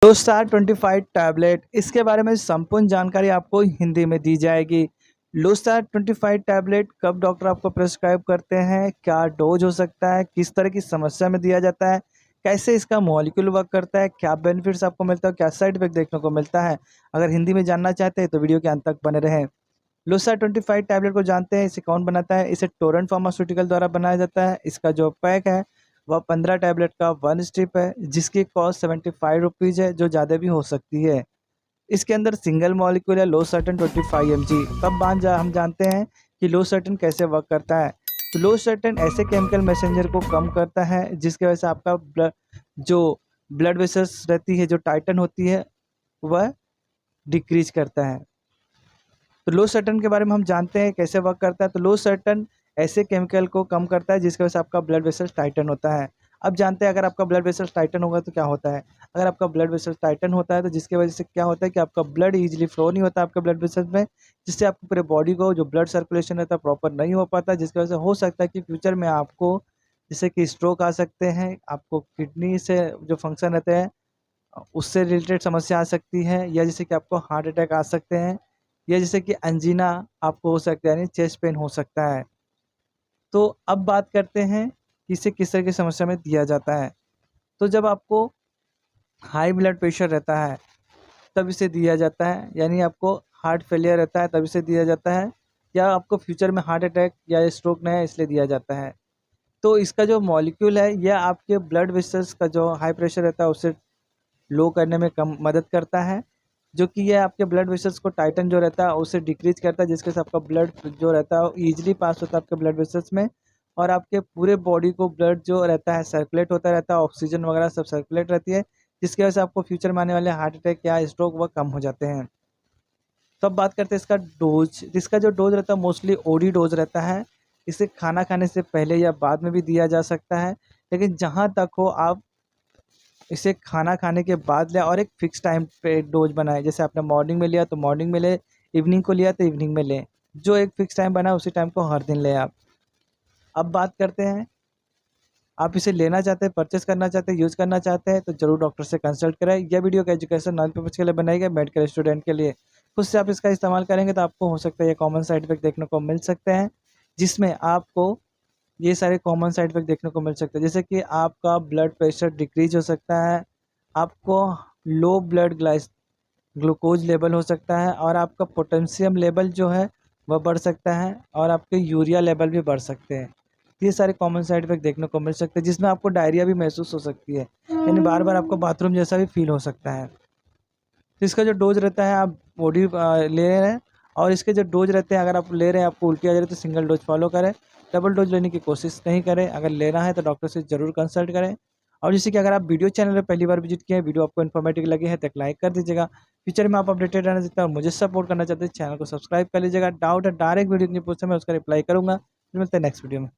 लोस्टार 25 tablet, इसके बारे में संपूर्ण जानकारी आपको हिंदी में दी जाएगी। लोस्टार 25 टैबलेट कब डॉक्टर आपको प्रिस्क्राइब करते हैं, क्या डोज हो सकता है, किस तरह की समस्या में दिया जाता है, कैसे इसका मॉलिक्यूल वर्क करता है, क्या बेनिफिट्स आपको मिलता है, क्या साइड इफेक्ट देखने को मिलता है। अगर हिंदी में जानना चाहते हैं तो वीडियो के अंत तक बने रहें। लोस्टार 25 टैबलेट को जानते हैं, इसे कौन बनाता है। इसे टोरेंट फार्मास्यूटिकल द्वारा बनाया जाता है। इसका जो पैक है वह 15 टैबलेट का 1 स्ट्रिप है, जिसकी कॉस्ट 75 रुपीज़ है, जो ज़्यादा भी हो सकती है। इसके अंदर सिंगल मॉलिक्यूल है लोसर्टन 25 mg। हम जानते हैं कि लोसर्टन कैसे वर्क करता है। तो लोसर्टन ऐसे केमिकल मैसेंजर को कम करता है जिसकी वजह से आपका जो ब्लड वेसल्स रहती है, जो टाइटन होती है, वह डिक्रीज करता है। तो लोसर्टन के बारे में हम जानते हैं कैसे वर्क करता है। तो लोसर्टन ऐसे केमिकल को कम करता है जिसकी वजह से आपका ब्लड वेसल्स टाइटन होता है। अब जानते हैं अगर आपका ब्लड वेसल्स टाइटन होगा तो क्या होता है। अगर आपका ब्लड वेसल्स टाइटन होता है तो जिसकी वजह से क्या होता है कि आपका ब्लड ईजिली फ्लो नहीं होता आपके ब्लड वेसल्स में, जिससे आपकी पूरे बॉडी को जो ब्लड सर्कुलेशन रहता है प्रॉपर नहीं हो पाता, जिसकी वजह से हो सकता है कि फ्यूचर में आपको जैसे कि स्ट्रोक आ सकते हैं, आपको किडनी से जो फंक्शन रहते हैं उससे रिलेटेड समस्या आ सकती है, या जैसे कि आपको हार्ट अटैक आ सकते हैं, या जैसे कि अंजीना आपको हो सकता है, यानी चेस्ट पेन हो सकता है। तो अब बात करते हैं कि इसे किस तरह की समस्या में दिया जाता है। तो जब आपको हाई ब्लड प्रेशर रहता है तब इसे दिया जाता है, यानी आपको हार्ट फेलियर रहता है तब इसे दिया जाता है, या आपको फ्यूचर में हार्ट अटैक या स्ट्रोक नहीं है इसलिए दिया जाता है। तो इसका जो मॉलिक्यूल है यह आपके ब्लड वेसल्स का जो हाई प्रेशर रहता है उसे लो करने में कम मदद करता है, जो कि ये आपके ब्लड वेसल्स को टाइटन जो रहता है उसे डिक्रीज करता है, जिसके से आपका ब्लड जो रहता है वो ईजिली पास होता है आपके ब्लड वेसल्स में, और आपके पूरे बॉडी को ब्लड जो रहता है सर्कुलेट होता रहता है, ऑक्सीजन वगैरह सब सर्कुलेट रहती है, जिसकी वजह से आपको फ्यूचर में आने वाले हार्ट अटैक या स्ट्रोक वह कम हो जाते हैं। तो अब बात करते हैं इसका डोज। इसका जो डोज रहता है मोस्टली ओडी डोज रहता है। इसे खाना खाने से पहले या बाद में भी दिया जा सकता है, लेकिन जहाँ तक हो आप इसे खाना खाने के बाद लें और एक फ़िक्स टाइम पे डोज़ बनाएँ। जैसे आपने मॉर्निंग में लिया तो मॉर्निंग में लें, इवनिंग को लिया तो इवनिंग में लें। जो एक फ़िक्स टाइम बना है उसी टाइम को हर दिन लें आप। अब बात करते हैं, आप इसे लेना चाहते हैं, परचेज़ करना चाहते हैं, यूज़ करना चाहते हैं तो ज़रूर डॉक्टर से कंसल्ट कराएँ। यह वीडियो का एजुकेशन नॉन पर्पज़ के लिए बनाई गई, मेडिकल स्टूडेंट के लिए। खुद से आप इसका इस्तेमाल करेंगे तो आपको हो सकता है ये कॉमन साइड इफ़ेक्ट देखने को मिल सकते हैं, जिसमें आपको ये सारे कॉमन साइड इफेक्ट देखने को मिल सकते हैं, जैसे कि आपका ब्लड प्रेशर डिक्रीज हो सकता है, आपको लो ब्लड ग्लूकोज लेवल हो सकता है, और आपका पोटेशियम लेवल जो है वह बढ़ सकता है, और आपके यूरिया लेवल भी बढ़ सकते हैं। ये सारे कॉमन साइड इफेक्ट देखने को मिल सकते हैं, जिसमें आपको डायरिया भी महसूस हो सकती है, यानी बार बार आपको बाथरूम जैसा भी फील हो सकता है। तो इसका जो डोज रहता है आप बॉडी ले रहे हैं, और इसके जो डोज रहते हैं अगर आप ले रहे हैं आपको उल्टी आ जा रही है तो सिंगल डोज फॉलो करें, डबल डोज लेने की कोशिश नहीं करें। अगर लेना है तो डॉक्टर से ज़रूर कंसल्ट करें। और जैसे कि अगर आप वीडियो चैनल पर पहली बार विजिट किए हैं, वीडियो आपको इन्फॉर्मेटिव लगी है तो एक लाइक कर दीजिएगा। फ्यूचर में आप अपडेटेड रहना चाहते हैं और मुझे सपोर्ट करना चाहते हैं, चैनल को सब्सक्राइब कर लीजिएगा। डाउट है डायरेक्ट वीडियो नहीं पूछ मैं उसका रिप्लाई करूँगा। फिर मिलते हैं नेक्स्ट वीडियो में।